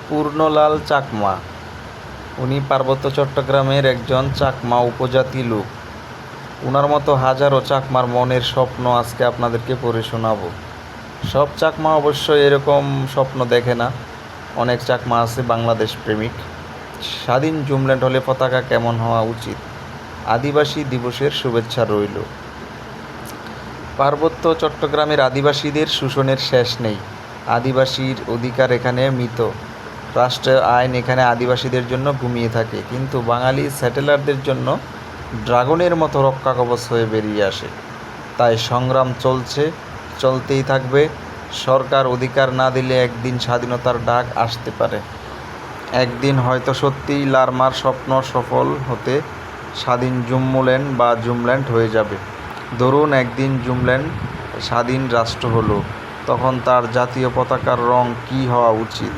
পূর্ণলাল চাকমা। উনি পার্বত্য চট্টগ্রামের একজন চাকমা উপজাতি লোক। উনার মতো হাজারো চাকমার মনের স্বপ্ন আজকে আপনাদেরকে পড়ে শোনাবো। সব চাকমা অবশ্যই এরকম স্বপ্ন দেখে না। অনেক চাকমা আছে বাংলাদেশ প্রেমিক। স্বাধীন জুমল্যান্ড হলে পতাকা কেমন হওয়া উচিত? আদিবাসী দিবসের শুভেচ্ছা রইল। পার্বত্য চট্টগ্রামের আদিবাসীদের শোষণের শেষ নেই। আদিবাসীর অধিকার এখানে মৃত। রাষ্ট্রীয় আইন এখানে আদিবাসীদের জন্য ঘুমিয়ে থাকে, কিন্তু বাঙালি সেটেলারদের জন্য ড্রাগনের মতো রক্ষাকবচ হয়ে বেরিয়ে আসে। তাই সংগ্রাম চলতেই থাকবে। সরকার অধিকার না দিলে একদিন স্বাধীনতার ডাক আসতে পারে। একদিন হয়তো সত্যিই লারমার স্বপ্ন সফল হতে স্বাধীন জুমল্যান্ড হয়ে যাবে। ধরুন একদিন জুমল্যান্ড স্বাধীন রাষ্ট্র হলো, তখন তার জাতীয় পতাকার রং কী হওয়া উচিত?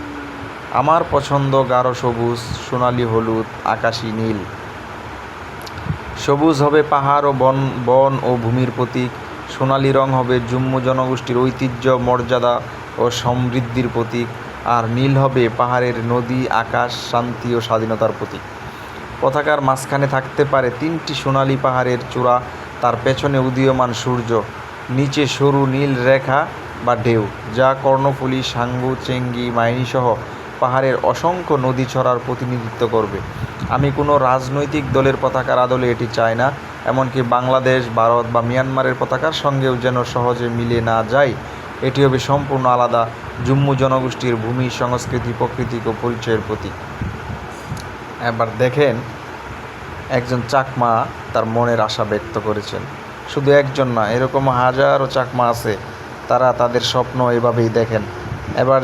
আমার পছন্দ গাঢ় সবুজ, সোনালি হলুদ, আকাশি নীল। সবুজ হবে পাহাড় ও বন ও ভূমির প্রতীক। সোনালি রং হবে জুম্মু জনগোষ্ঠীর ঐতিহ্য, মর্যাদা ও সমৃদ্ধির প্রতীক। আর নীল হবে পাহাড়ের নদী, আকাশ, শান্তি ও স্বাধীনতার প্রতীক। পতাকার মাঝখানে থাকতে পারে 3টি সোনালি পাহাড়ের চূড়া, তার পেছনে উদীয়মান সূর্য, নিচে সরু নীল রেখা বা ঢেউ, যা কর্ণফুলী, সাঙ্গু, চেঙ্গি, মাইনীসহ পাহাড়ের অসংখ্য নদী ছড়ার প্রতিনিধিত্ব করবে। আমি কোনো রাজনৈতিক দলের পতাকার আদলে এটি চাই না। এমনকি বাংলাদেশ, ভারত বা মিয়ানমারের পতাকার সঙ্গেও যেন সহজে মিলে না যায়। এটি হবে সম্পূর্ণ আলাদা, জুম্মু জনগোষ্ঠীর ভূমি, সংস্কৃতি, প্রকৃতি ও পরিচয়ের প্রতীক। এবার দেখেন, একজন চাকমা তার মনের আশা ব্যক্ত করেছেন। শুধু একজন না, এরকম হাজারো চাকমা আছে, তারা তাদের স্বপ্ন এভাবেই দেখেন। এবার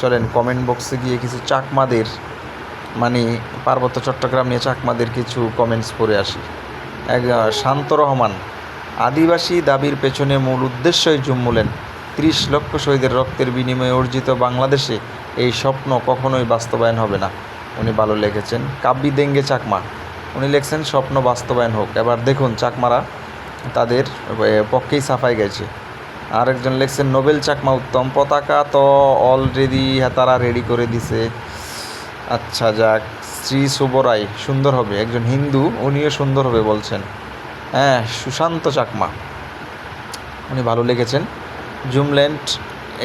চলেন কমেন্ট বক্সে গিয়ে কিছু চাকমাদের, পার্বত্য চট্টগ্রাম নিয়ে চাকমাদের কিছু কমেন্টস পড়ে আসি। শান্ত রহমান, আদিবাসী দাবির পেছনে মূল উদ্দেশ্যই জুমল্যান্ড। 30 লক্ষ শহীদের রক্তের বিনিময়ে অর্জিত বাংলাদেশে এই স্বপ্ন কখনোই বাস্তবায়ন হবে না। উনি ভালো লিখেছেন। কাব্যি দেঙ্গে চাকমা, উনি লিখছেন স্বপ্ন বাস্তবায়ন হোক। এবার দেখুন চাকমারা তাদের পক্ষেই সাফাই গেছে। আরেকজন লিখছেন নোবেল চাকমা উত্তম, পতাকা তো অলরেডি তারা রেডি করে দিছে। আচ্ছা যাক। শ্রী শুভরাই, সুন্দর হবে। একজন হিন্দু, উনিও সুন্দর হবে বলছেন। হ্যাঁ, সুশান্ত চাকমা, উনি ভালো লিখেছেন। জুমল্যান্ড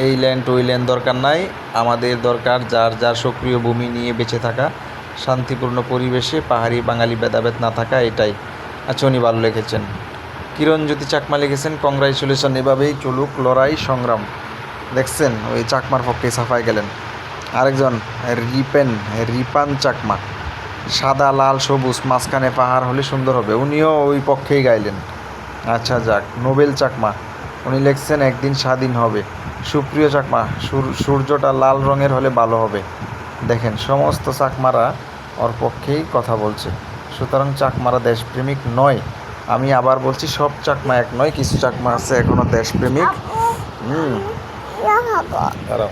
এই ল্যান্ড ওই ল্যান্ড দরকার নাই, আমাদের দরকার যার সক্রিয় ভূমি নিয়ে বেঁচে থাকা, শান্তিপূর্ণ পরিবেশে পাহাড়ি বাঙালি ভেদাভেদ না থাকা, এটাই। আচ্ছা, উনি ভালো লিখেছেন। কিরণজ্যোতি চাকমা লিখেছেন কংগ্রাচুলেশন, এভাবেই চলুক লড়াই সংগ্রাম। দেখছেন, ওই চাকমার পক্ষে সাফাই গেলেন। আরেকজন রিপান চাকমা, সাদা লাল সবুজ মাঝখানে পাহাড় হলে সুন্দর হবে, উনিও ওই পক্ষেই গাইলেন। আচ্ছা যাক। নোবেল চাকমা, উনি লিখছেন একদিন স্বাধীন হবে। সুপ্রিয় চাকমা, সূর্যটা লাল রঙের হলে ভালো হবে। দেখেন, সমস্ত চাকমারা ওর পক্ষেই কথা বলছে। সুতরাং চাকমারা দেশপ্রেমিক নয়। আমি আবার বলছি, সব চাকমা এক নয়, কিছু চাকমা আছে এখনো দেশপ্রেমিক। দাঁড়াও,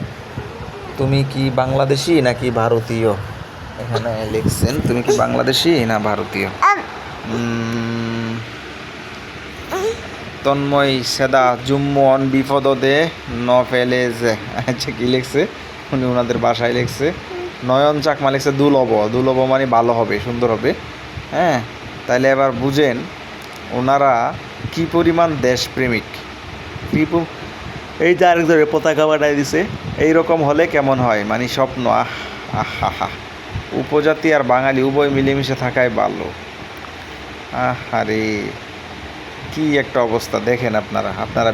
তুমি কি বাংলাদেশি নাকি ভারতীয়? এখানে লিখছেন তুমি কি বাংলাদেশি না ভারতীয়। তন্ময় সেদা, জুম্মু অন বিপদ দে ন ফেলে যে। আচ্ছা, কি লিখছে উনি ওনাদের বাসায় লিখছে। নয়ন চাকমা লিখছে দুলভ মানে ভালো হবে, সুন্দর হবে। হ্যাঁ, তাইলে এবার বুঝেন ওনারা কি পরিমাণ দেশপ্রেমিক। এই যে আরেকজনের পতাকা বানাই দিছে, এইরকম হলে কেমন হয়, স্বপ্ন। আহা, উপজাতি আর বাঙালি উভয় মিলেমিশে থাকাই ভালো। আহারে, কি একটা অবস্থা দেখেন আপনারা